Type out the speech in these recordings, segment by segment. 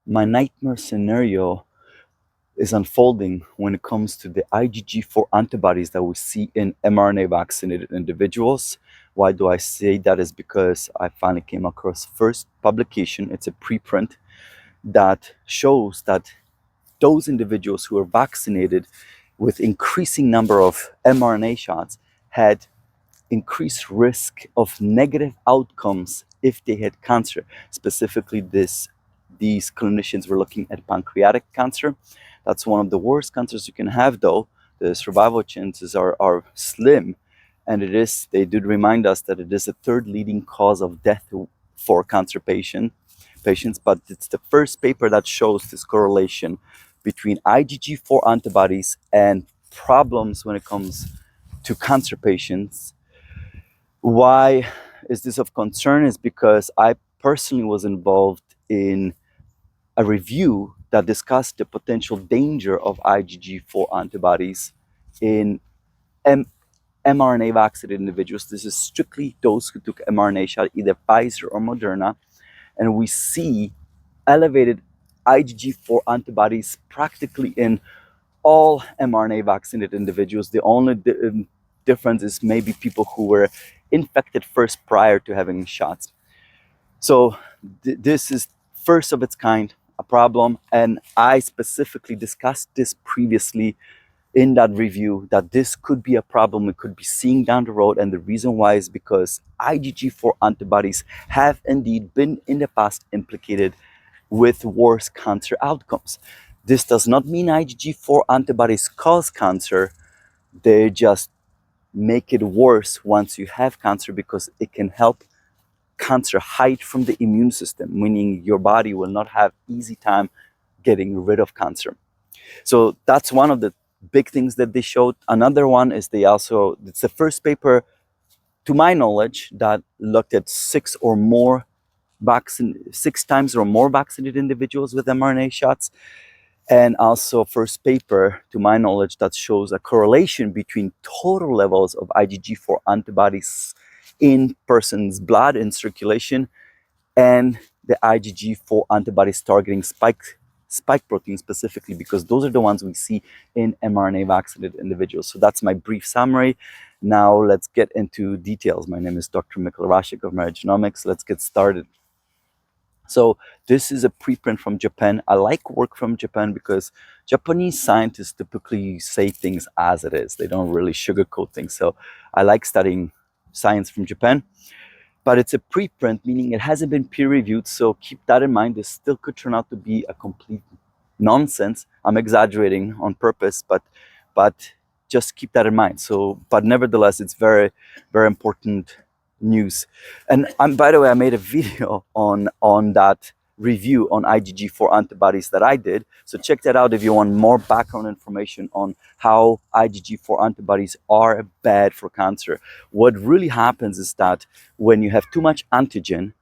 my nightmare scenario is unfolding when it comes to the IgG4 antibodies that we see in mRNA vaccinated individuals. Why do I say that? Is because I finally came across first publication. It's a preprint that shows that those individuals who were vaccinated with increasing number of mRNA shots had increased risk of negative outcomes if they had cancer. Specifically, these clinicians were looking at pancreatic cancer. That's one of the worst cancers you can have, though. The survival chances are slim, and they did remind us that it is the third leading cause of death for cancer patients, but it's the first paper that shows this correlation between IgG4 antibodies and problems when it comes to cancer patients. Why is this of concern? Is because I personally was involved in a review that discussed the potential danger of IgG4 antibodies in mRNA vaccinated individuals. This is strictly those who took mRNA shot, either Pfizer or Moderna, and we see elevated IgG4 antibodies practically in all mRNA vaccinated individuals. The only difference is maybe people who were infected first prior to having shots. So this is first of its kind, a problem, and I specifically discussed this previously in that review, that this could be a problem we could be seeing down the road. And the reason why is because IgG4 antibodies have indeed been in the past implicated with worse cancer outcomes. This does not mean IgG4 antibodies cause cancer. They just make it worse once you have cancer, because it can help cancer hide from the immune system, meaning your body will not have easy time getting rid of cancer. So that's one of the big things that they showed. Another one is it's the first paper, to my knowledge, that looked at six times or more vaccinated individuals with mRNA shots. And also first paper, to my knowledge, that shows a correlation between total levels of IgG4 antibodies in person's blood in circulation and the IgG4 antibodies targeting spike protein specifically, because those are the ones we see in mRNA vaccinated individuals. So that's my brief summary. Now let's get into details. My name is Dr. Mikkel Rashik of Merogenomics. Let's get started. So this is a preprint from Japan. I like work from Japan because Japanese scientists typically say things as it is. They don't really sugarcoat things. So I like studying science from Japan. But it's a preprint, meaning it hasn't been peer-reviewed. So keep that in mind. This still could turn out to be a complete nonsense. I'm exaggerating on purpose, but just keep that in mind. So, but nevertheless, it's very, very important news. And by the way, I made a video on that review on IgG4 antibodies that I did. So check that out if you want more background information on how IgG4 antibodies are bad for cancer. What really happens is that when you have too much antigen,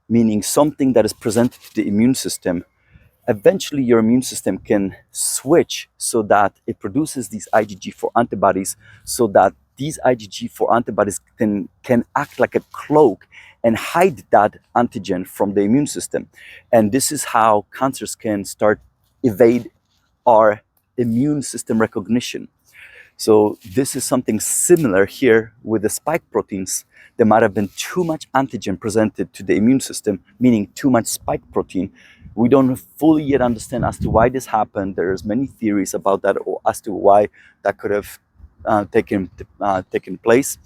meaning something that is presented to the immune system, eventually your immune system can switch so that it produces these IgG4 antibodies, so that these IgG4 antibodies can act like a cloak and hide that antigen from the immune system. And this is how cancers can start evade our immune system recognition. So this is something similar here with the spike proteins. There might have been too much antigen presented to the immune system, meaning too much spike protein. We don't fully yet understand as to why this happened. There's many theories about that, or as to why that could have taken place.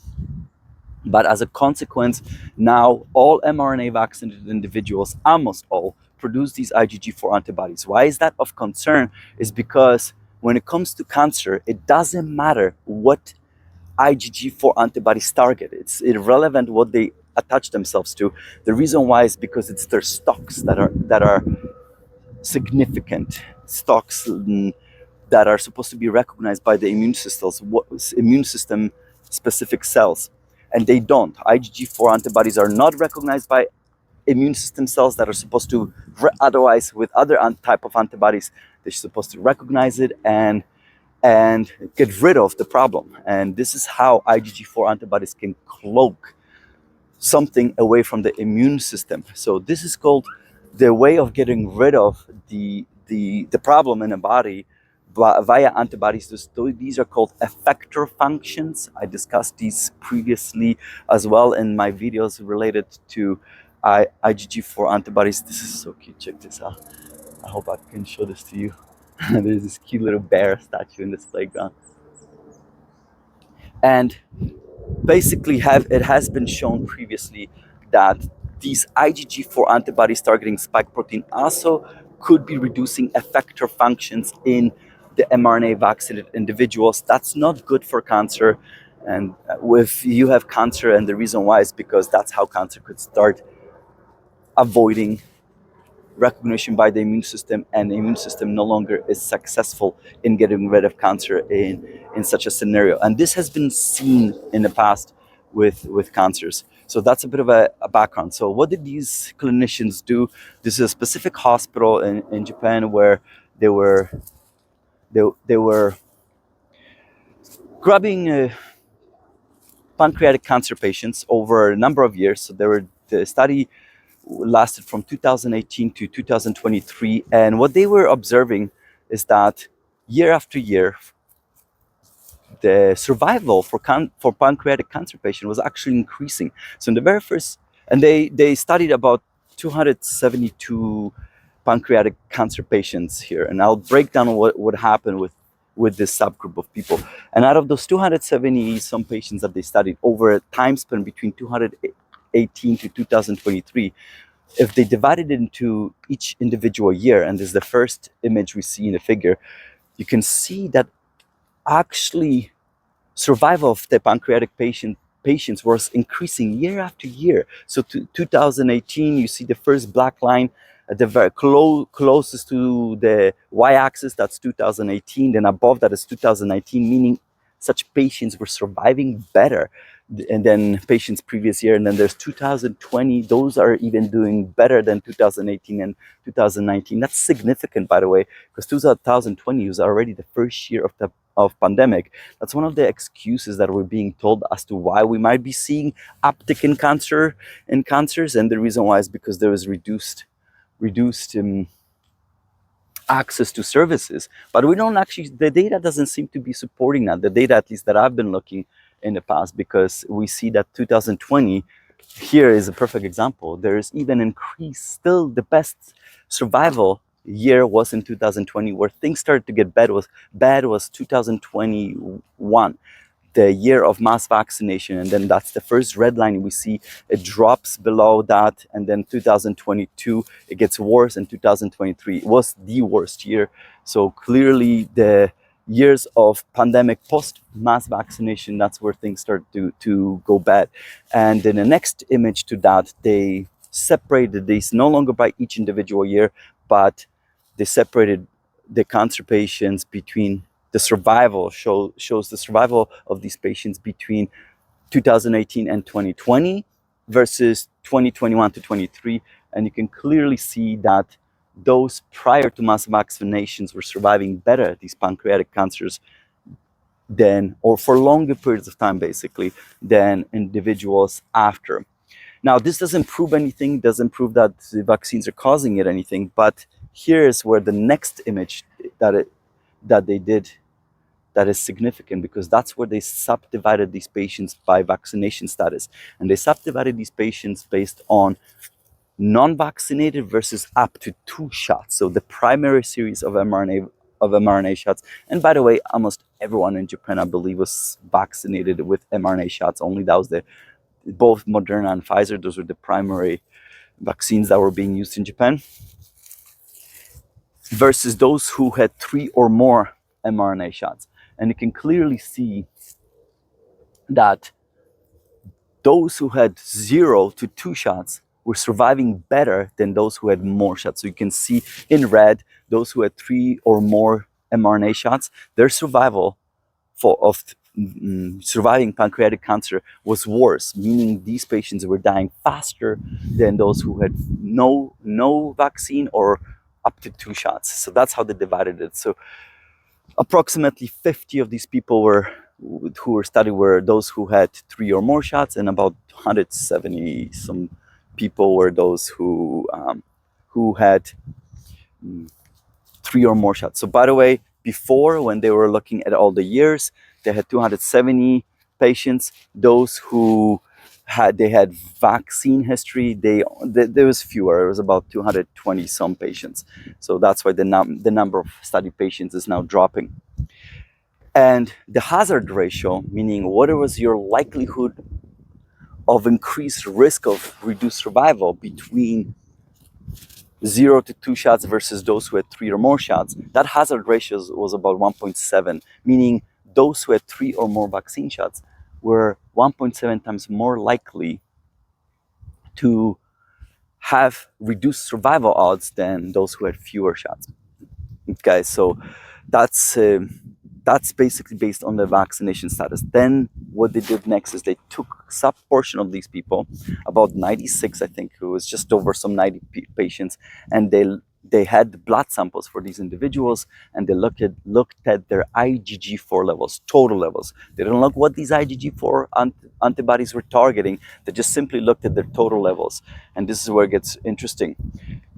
But as a consequence, now all mRNA vaccinated individuals, almost all, produce these IgG4 antibodies. Why is that of concern? Is because when it comes to cancer, it doesn't matter what IgG4 antibodies target. It's irrelevant what they attach themselves to. The reason why is because it's their stocks that are significant, stocks that are supposed to be recognized by the immune system specific cells, and they don't. IgG4 antibodies are not recognized by immune system cells that are supposed to, otherwise with other type of antibodies, they're supposed to recognize it and get rid of the problem. And this is how IgG4 antibodies can cloak something away from the immune system. So this is called the way of getting rid of the problem in a body via antibodies. These are called effector functions. I discussed these previously as well in my videos related to IgG4 antibodies. This is so cute. Check this out. I hope I can show this to you. There's this cute little bear statue in this playground. And basically it has been shown previously that these IgG4 antibodies targeting spike protein also could be reducing effector functions in the mRNA vaccinated individuals. That's not good for cancer. And if you have cancer, and the reason why is because that's how cancer could start avoiding recognition by the immune system, and the immune system no longer is successful in getting rid of cancer in such a scenario. And this has been seen in the past with cancers. So that's a bit of a background. So what did these clinicians do? This is a specific hospital in Japan where they were grabbing pancreatic cancer patients over a number of years. So the study lasted from 2018 to 2023, and what they were observing is that year after year, the survival for pancreatic cancer patient was actually increasing. So in the very first, and they studied about 272 pancreatic cancer patients here, and I'll break down what would happen with this subgroup of people. And out of those 270 some patients that they studied over a time span between 218 to 2023, if they divided it into each individual year, and this is the first image we see in the figure, you can see that actually survival of the pancreatic patients was increasing year after year. So to 2018, you see the first black line at the very closest to the y-axis, that's 2018. Then above that is 2019, meaning such patients were surviving better. And then patients previous year, and then there's 2020. Those are even doing better than 2018 and 2019. That's significant, by the way, because 2020 was already the first year of pandemic. That's one of the excuses that we're being told as to why we might be seeing uptick in cancers, and the reason why is because there was reduced access to services. But we don't actually, the data doesn't seem to be supporting that. The data, at least that I've been looking in the past, because we see that 2020 here is a perfect example. There's even increase, still the best survival year was in 2020. Where things started to get bad was 2021, the year of mass vaccination, and then that's the first red line we see. It drops below that, and then 2022 it gets worse, and 2023 was the worst year. So clearly the years of pandemic post mass vaccination, that's where things start to go bad. And in the next image to that, they separated these no longer by each individual year, but they separated the cancer patients between the survival shows the survival of these patients between 2018 and 2020 versus 2021 to 23. And you can clearly see that those prior to mass vaccinations were surviving better, these pancreatic cancers, than, or for longer periods of time basically, than individuals after. Now, this doesn't prove anything, doesn't prove that the vaccines are causing it anything, but here's where the next image that they did that is significant, because that's where they subdivided these patients by vaccination status. And they subdivided these patients based on non-vaccinated versus up to 2 shots. So the primary series of mRNA shots. And by the way, almost everyone in Japan, I believe, was vaccinated with mRNA shots. Only that was both Moderna and Pfizer, those were the primary vaccines that were being used in Japan, versus those who had 3 or more mRNA shots. And you can clearly see that those who had 0 to 2 shots were surviving better than those who had more shots. So you can see in red, those who had 3 or more mRNA shots, their survival of surviving pancreatic cancer was worse, meaning these patients were dying faster than those who had no vaccine or up to 2 shots. So that's how they divided it. So approximately 50 of these people who were studied were those who had 3 or more shots, and about 170 some people were those who who had 3 or more shots. So by the way, before, when they were looking at all the years, they had 270 patients. Those who had vaccine history, there was fewer. It was about 220 some patients. So that's why the number of study patients is now dropping. And the hazard ratio, meaning what was your likelihood of increased risk of reduced survival between 0 to 2 shots versus those who had 3 or more shots, that hazard ratio was about 1.7, meaning those who had 3 or more vaccine shots were 1.7 times more likely to have reduced survival odds than those who had fewer shots. Okay, so that's basically based on the vaccination status. Then what they did next is they took some portion of these people, about 96, I think, who was just over some 90 patients, and they had blood samples for these individuals, and they looked at their IgG4 levels, total levels. They didn't look what these IgG4 antibodies were targeting. They just simply looked at their total levels, and this is where it gets interesting.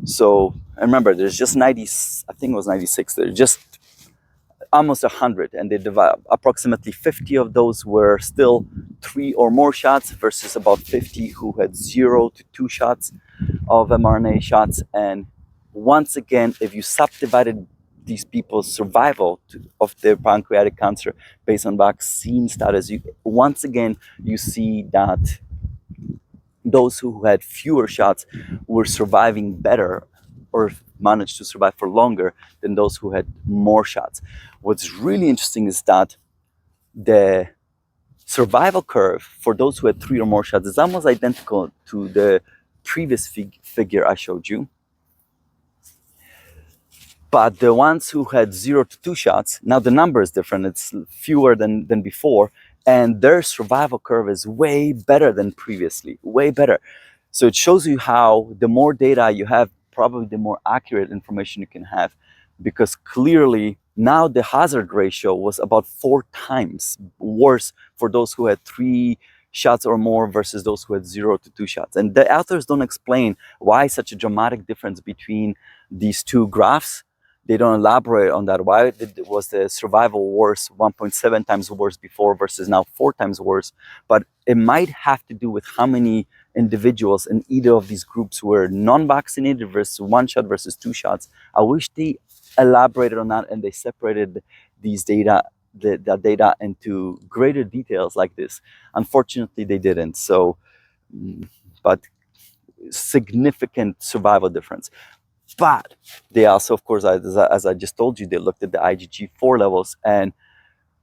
So, and remember, there's just 90, I think it was 96, there's just almost 100, and they divide approximately 50 of those were still 3 or more shots versus about 50 who had 0 to 2 shots of mRNA shots. And once again, if you subdivided these people's survival of their pancreatic cancer based on vaccine status, once again you see that those who had fewer shots were surviving better or managed to survive for longer than those who had more shots. What's really interesting is that the survival curve for those who had 3 or more shots is almost identical to the previous figure I showed you. But the ones who had 0 to 2 shots, now the number is different, it's fewer than before, and their survival curve is way better than previously, way better. So it shows you how the more data you have, probably the more accurate information you can have, because clearly now the hazard ratio was about 4 times worse for those who had 3 shots or more versus those who had 0 to 2 shots. And the authors don't explain why such a dramatic difference between these two graphs. They don't elaborate on that. Why was the survival worse, 1.7 times worse before versus now 4 times worse? But it might have to do with how many individuals in either of these groups were non-vaccinated versus 1 shot versus 2 shots. I wish they elaborated on that and they separated these data, the data into greater details like this. Unfortunately, they didn't. So, but significant survival difference. But they also, of course, as I just told you, they looked at the IgG4 levels, and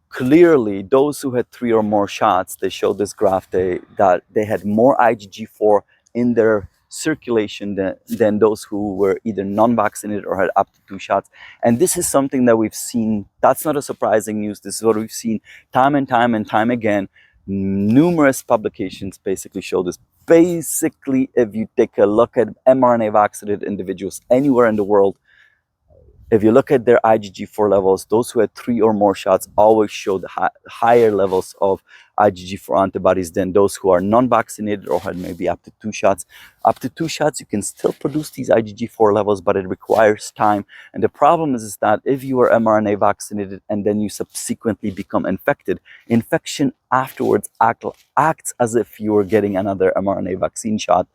clearly those who had 3 or more shots, they showed this graph, that they had more IgG4 in their circulation than those who were either non-vaccinated or had up to 2 shots. And this is something that we've seen. That's not a surprising news. This is what we've seen time and time and time again. Numerous publications basically show this. Basically, if you take a look at mRNA vaccinated individuals anywhere in the world, if you look at their IgG4 levels, those who had 3 or more shots always showed higher levels of IgG4 antibodies than those who are non-vaccinated or had maybe up to 2 shots. Up to 2 shots, you can still produce these IgG4 levels, but it requires time. And the problem is that if you are mRNA vaccinated and then you subsequently become infected, infection afterwards acts as if you were getting another mRNA vaccine shot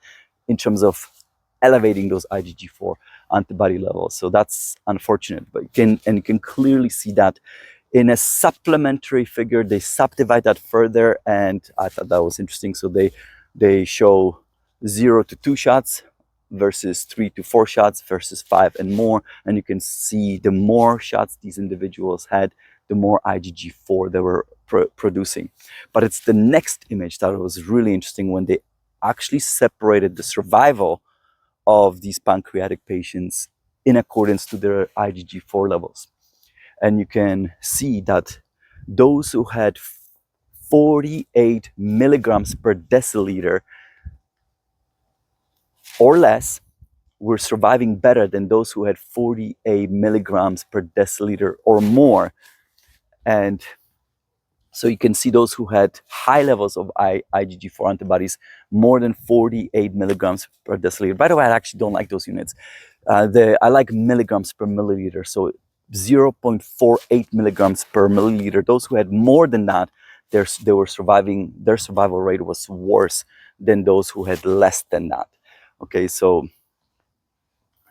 in terms of elevating those IgG4 antibody levels. So that's unfortunate, but you can clearly see that in a supplementary figure. They subdivide that further, and I thought that was interesting. So they show 0 to 2 shots versus 3 to 4 shots versus 5 and more, and you can see the more shots these individuals had, the more IgG4 they were producing. But it's the next image that was really interesting, when they actually separated the survival of these pancreatic patients in accordance to their IgG4 levels. And you can see that those who had 48 milligrams per deciliter or less were surviving better than those who had 48 milligrams per deciliter or more. And So you can see those who had high levels of IgG4 antibodies, more than 48 milligrams per deciliter. By the way, I actually don't like those units. I like milligrams per milliliter. So 0.48 milligrams per milliliter. Those who had more than that, they were surviving. Their survival rate was worse than those who had less than that. Okay, so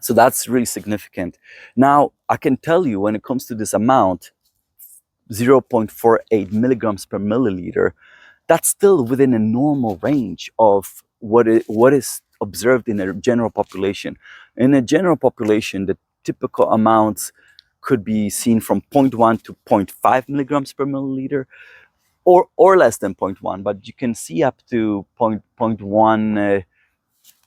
that's really significant. Now, I can tell you when it comes to this amount, 0.48 milligrams per milliliter, that's still within a normal range of what is observed in a general population. In a general population, the typical amounts could be seen from 0.1 to 0.5 milligrams per milliliter, or less than 0.1, but you can see up to 0.1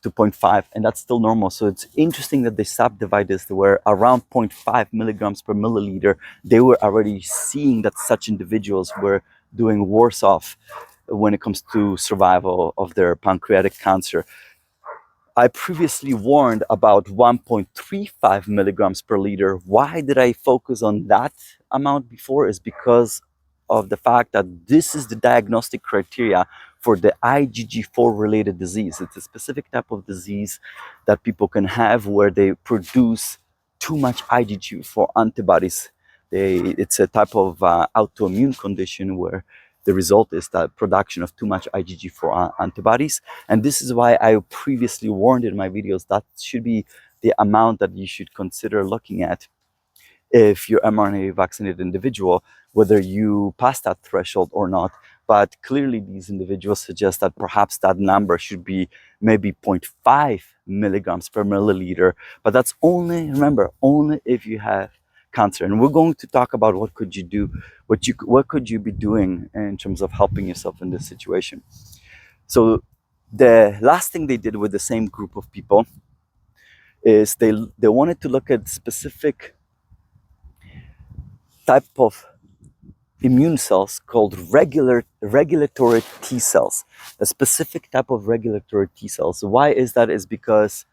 to 0.5, and that's still normal. So it's interesting that they subdivide this to where around 0.5 milligrams per milliliter, they were already seeing that such individuals were doing worse off when it comes to survival of their pancreatic cancer. I previously warned about 1.35 milligrams per liter. Why did I focus on that amount before? Is because of the fact that this is the diagnostic criteria for the IgG4 related disease. It's a specific type of disease that people can have where they produce too much IgG4 antibodies. It's a type of autoimmune condition where the result is that production of too much IgG4 antibodies. And this is why I previously warned in my videos that should be the amount that you should consider looking at if you're mRNA vaccinated individual, whether you pass that threshold or not. But clearly these individuals suggest that perhaps that number should be maybe 0.5 milligrams per milliliter. But that's only, remember, only if you have cancer. And we're going to talk about what could you do, what could you be doing in terms of helping yourself in this situation. So the last thing they did with the same group of people is they wanted to look at specific type of immune cells called regulatory T cells, a specific type of regulatory T cells. Why is that? Is because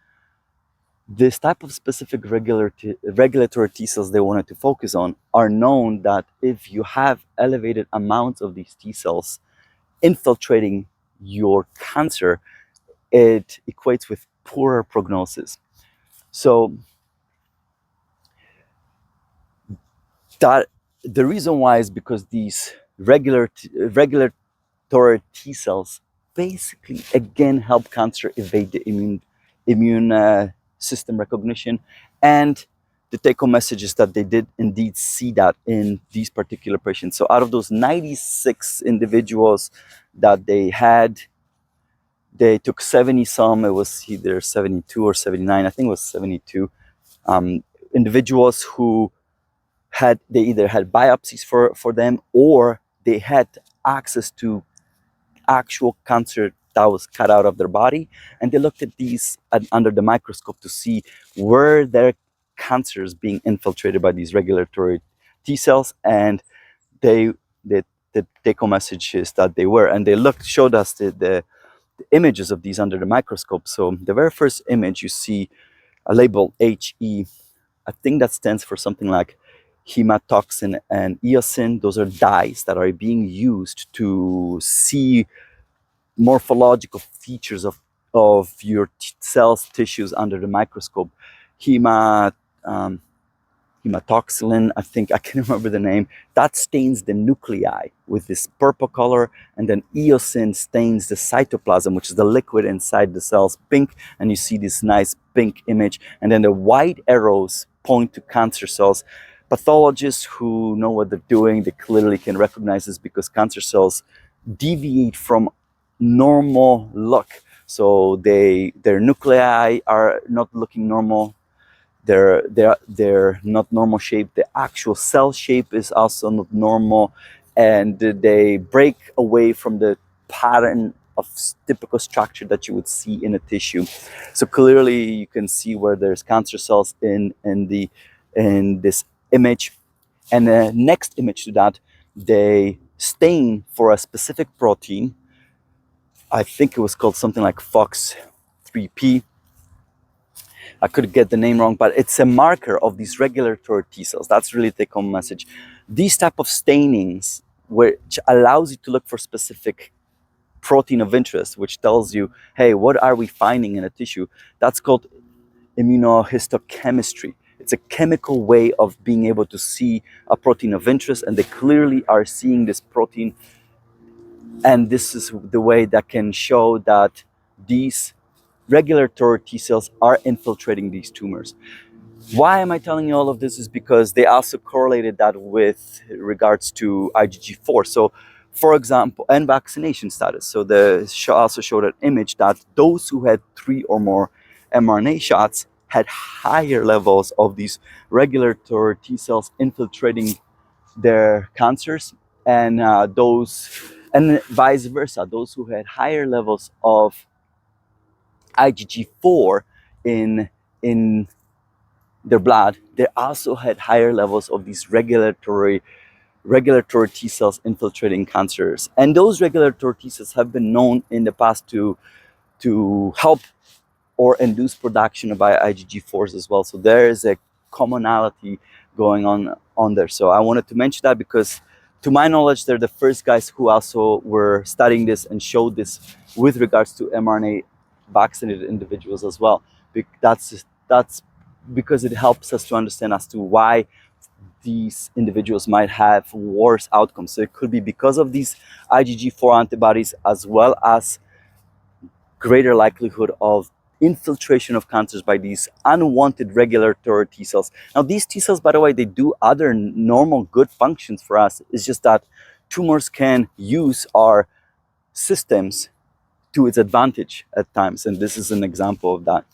this type of specific regulatory T cells they wanted to focus on are known that if you have elevated amounts of these T cells infiltrating your cancer, it equates with poorer prognosis. So that the reason why is because these regulatory T cells basically again help cancer evade the immune system recognition. And the take-home message is that they did indeed see that in these particular patients. So out of those 96 individuals that they had, they took 70 some, it was either 72 or 79, I think it was 72 individuals who they either had biopsies for them, or they had access to actual cancer that was cut out of their body, and they looked at these under the microscope to see were their cancers being infiltrated by these regulatory T cells, and the take-home message is that they were, and they showed us the images of these under the microscope. So the very first image you see a label HE. I think that stands for something like hematoxin and eosin. Those are dyes that are being used to see morphological features of your cells, tissues under the microscope. Hematoxylin, I think, I can't remember the name, that stains the nuclei with this purple color, and then eosin stains the cytoplasm, which is the liquid inside the cells, pink, and you see this nice pink image, and then the white arrows point to cancer cells. Pathologists who know what they're doing, they clearly can recognize this because cancer cells deviate from normal look. So their nuclei are not looking normal. They're not normal shape. The actual cell shape is also not normal, and they break away from the pattern of typical structure that you would see in a tissue. So clearly you can see where there's cancer cells in this image. And the next image to that, they stain for a specific protein. I think it was called something like FOX3P. I could get the name wrong, but it's a marker of these regulatory T cells. That's really the take-home message. These type of stainings which allows you to look for specific protein of interest, which tells you, hey, what are we finding in a tissue? That's called immunohistochemistry. It's a chemical way of being able to see a protein of interest, and they clearly are seeing this protein. And this is the way that can show that these regulatory T cells are infiltrating these tumors. Why am I telling you all of this? Is because they also correlated that with regards to IgG4. So, for example, and vaccination status. So the also showed an image that those who had 3 or more mRNA shots had higher levels of these regulatory T cells infiltrating their cancers, and and vice versa. Those who had higher levels of IgG4 in their blood, they also had higher levels of these regulatory T cells infiltrating cancers. And those regulatory T cells have been known in the past to help or induce production of IgG4s as well. So there is a commonality going on there. So I wanted to mention that because, to my knowledge, they're the first guys who also were studying this and showed this with regards to mRNA vaccinated individuals as well. That's because it helps us to understand as to why these individuals might have worse outcomes. So it could be because of these IgG4 antibodies, as well as greater likelihood of infiltration of cancers by these unwanted regulatory T cells. Now, these T cells, by the way, they do other normal good functions for us. It's just that tumors can use our systems to its advantage at times, and this is an example of that.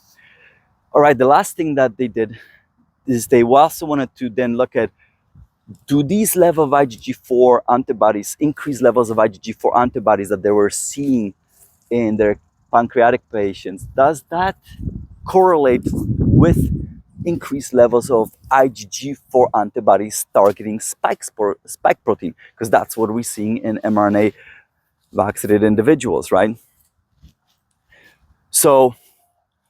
All right, the last thing that they did is they also wanted to then look at, do these level of IgG4 antibodies, increased levels of IgG4 antibodies that they were seeing in their pancreatic patients, does that correlate with increased levels of IgG4 antibodies targeting spike protein? Because that's what we're seeing in mRNA vaccinated individuals, right? So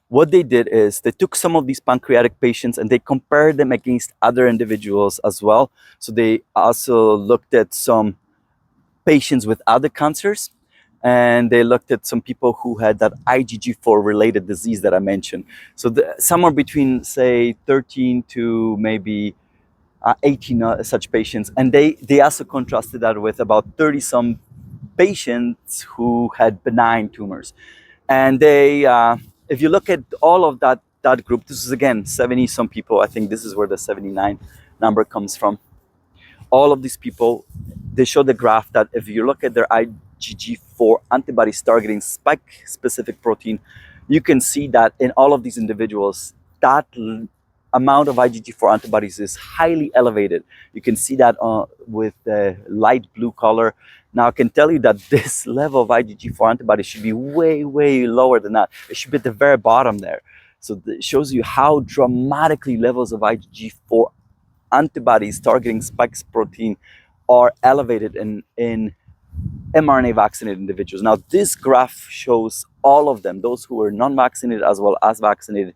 what they did is they took some of these pancreatic patients and they compared them against other individuals as well. So they also looked at some patients with other cancers, and they looked at some people who had that IgG4 related disease that I mentioned. So somewhere between, say, 13 to maybe 18 such patients. And they also contrasted that with about 30 some patients who had benign tumors. And they, if you look at all of that group, this is again 70 some people. I think this is where the 79 number comes from. All of these people, they show the graph that if you look at their IgG4 antibodies targeting spike specific protein, you can see that in all of these individuals, that amount of IgG4 antibodies is highly elevated. You can see that with the light blue color. Now I can tell you that this level of IgG4 antibodies should be way, way lower than that. It should be at the very bottom there. So it shows you how dramatically levels of IgG4 antibodies targeting spike protein are elevated in mRNA vaccinated individuals. Now, this graph shows all of them, those who were non-vaccinated as well as vaccinated,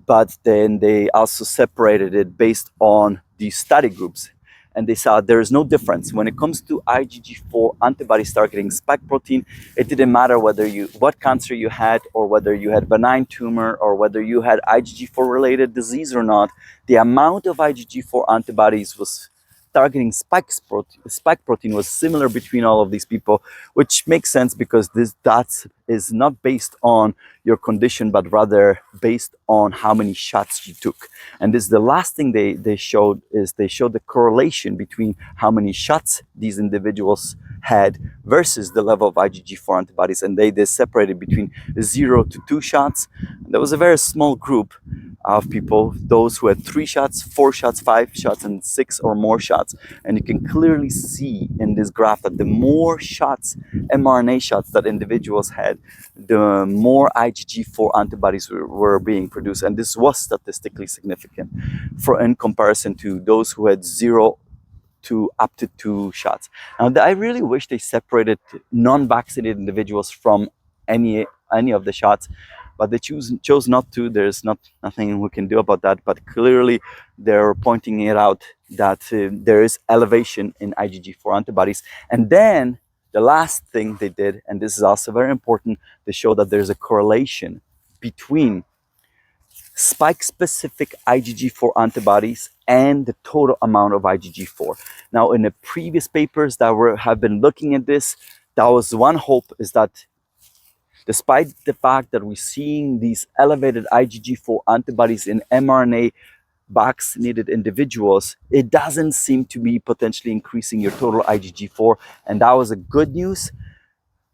but then they also separated it based on the study groups. And they saw there is no difference. When it comes to IgG4 antibodies targeting spike protein, it didn't matter what cancer you had, or whether you had benign tumor, or whether you had IgG4 related disease or not. The amount of IgG4 antibodies was targeting spike protein was similar between all of these people, which makes sense because that is not based on your condition, but rather based on how many shots you took. And this, the last thing they showed the correlation between how many shots these individuals had versus the level of IgG4 antibodies, and they separated between 0 to 2 shots. There was a very small group of people, those who had 3 shots, 4 shots, 5 shots, and 6 or more shots. And you can clearly see in this graph that the more shots, mRNA shots that individuals had, the more IgG4 antibodies were being produced. And this was statistically significant in comparison to those who had 0 to up to 2 shots. Now, I really wish they separated non-vaccinated individuals from any of the shots, but they chose not to. There's nothing we can do about that, but clearly they're pointing it out there is elevation in IgG4 antibodies. And then the last thing they did, and this is also very important, they show that there's a correlation between spike-specific IgG4 antibodies and the total amount of IgG4. Now, in the previous papers that have been looking at this, that was one hope, is that despite the fact that we're seeing these elevated IgG4 antibodies in mRNA vaccinated individuals, it doesn't seem to be potentially increasing your total IgG4, and that was a good news.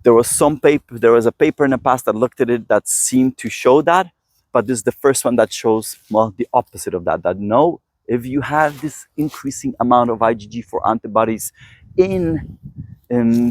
There was a paper in the past that looked at it that seemed to show that, but this is the first one that shows, well, the opposite of that, that no, if you have this increasing amount of IgG4 antibodies in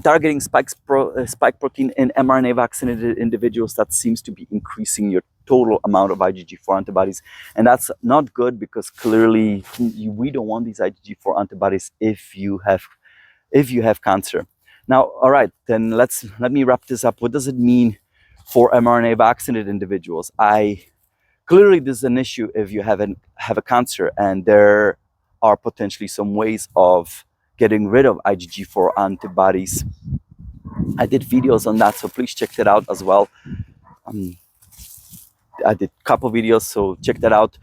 targeting spike protein in mRNA vaccinated individuals, that seems to be increasing your total amount of IgG4 antibodies. And that's not good, because clearly we don't want these IgG4 antibodies if you have cancer. Now, all right, then let me wrap this up. What does it mean for mRNA vaccinated individuals? Clearly this is an issue if you have a cancer, and there are potentially some ways of getting rid of IgG4 antibodies. I did videos on that, so please check that out as well. I did a couple videos, so check that out.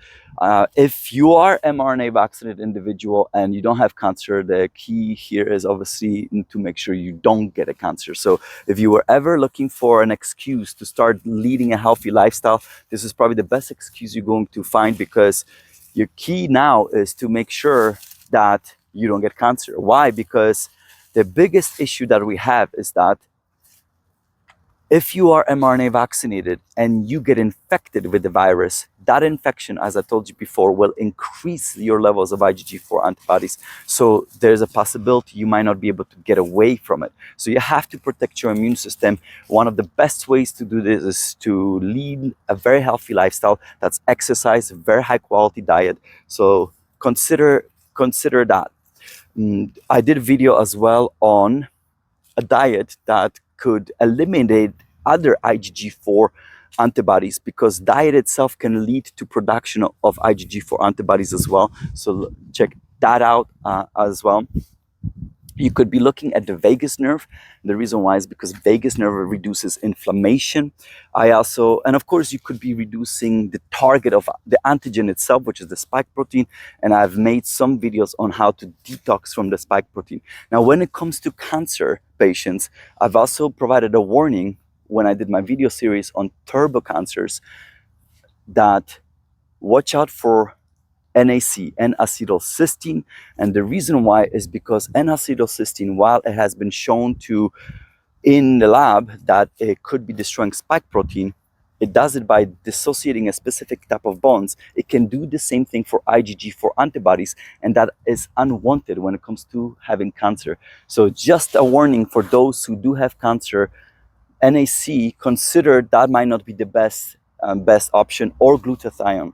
If you are mRNA vaccinated individual and you don't have cancer, the key here is obviously to make sure you don't get a cancer. So if you were ever looking for an excuse to start leading a healthy lifestyle, this is probably the best excuse you're going to find, because your key now is to make sure that you don't get cancer. Why? Because the biggest issue that we have is that if you are mRNA vaccinated and you get infected with the virus, that infection, as I told you before, will increase your levels of IgG4 antibodies. So there's a possibility you might not be able to get away from it. So you have to protect your immune system. One of the best ways to do this is to lead a very healthy lifestyle. That's exercise, very high quality diet. So consider that. I did a video as well on a diet that could eliminate other IgG4 antibodies, because diet itself can lead to production of IgG4 antibodies as well. So check that out as well. You could be looking at the vagus nerve. The reason why is because vagus nerve reduces inflammation. And of course, you could be reducing the target of the antigen itself, which is the spike protein. And I've made some videos on how to detox from the spike protein. Now, when it comes to cancer patients, I've also provided a warning when I did my video series on turbo cancers, that watch out for NAC, N-acetylcysteine. And the reason why is because N-acetylcysteine, while it has been shown to in the lab that it could be destroying spike protein, it does it by dissociating a specific type of bonds. It can do the same thing for IgG4 antibodies, and that is unwanted when it comes to having cancer. So just a warning for those who do have cancer, NAC, consider that might not be the best option, or glutathione,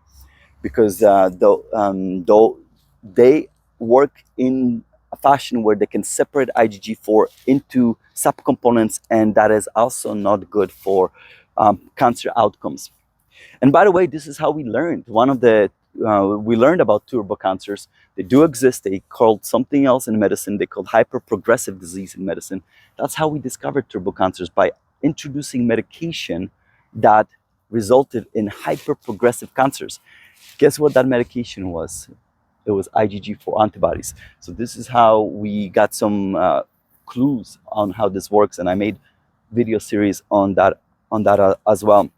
because though they work in a fashion where they can separate IgG4 into subcomponents, and that is also not good for cancer outcomes. And by the way, this is how we learned. We learned about turbo cancers. They do exist. They called something else in medicine. They called hyperprogressive disease in medicine. That's how we discovered turbo cancers, by introducing medication that resulted in hyperprogressive cancers. Guess what that medication was? It was IgG4 antibodies. So this is how we got some clues on how this works, and I made video series on that as well.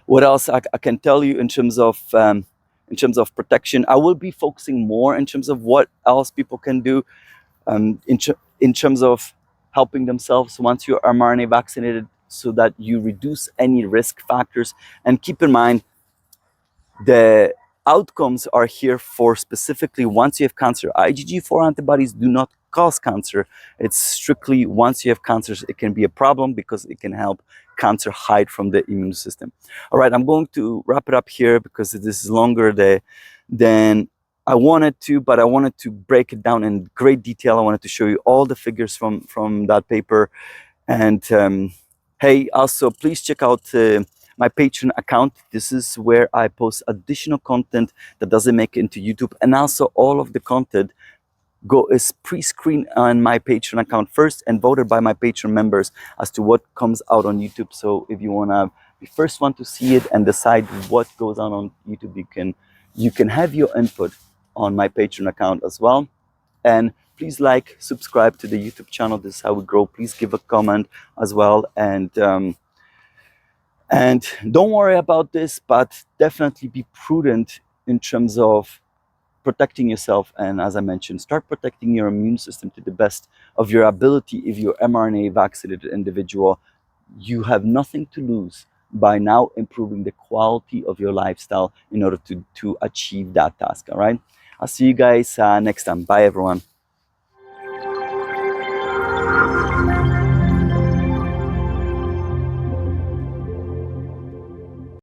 What else I can tell you in terms of protection? I will be focusing more in terms of what else people can do in terms of helping themselves once you're mRNA vaccinated, so that you reduce any risk factors. And keep in mind, the outcomes are here for specifically once you have cancer. IgG4 antibodies do not cause cancer. It's strictly once you have cancer, it can be a problem, because it can help cancer hide from the immune system. All right, I'm going to wrap it up here, because this is longer than I wanted to, but I wanted to break it down in great detail. I wanted to show you all the figures from that paper. And hey, also please check out my Patreon account. This is where I post additional content that doesn't make it into YouTube, and also all of the content is pre-screened on my Patreon account first and voted by my Patreon members as to what comes out on YouTube. So if you want to be first one to see it and decide what goes on YouTube, you can have your input on my Patreon account as well. And please like, subscribe to the YouTube channel. This is how we grow. Please give a comment as well. And don't worry about this, but definitely be prudent in terms of protecting yourself. And as I mentioned, start protecting your immune system to the best of your ability. If you're mRNA vaccinated individual, you have nothing to lose by now improving the quality of your lifestyle in order to achieve that task. All right. I'll see you guys next time. Bye, everyone.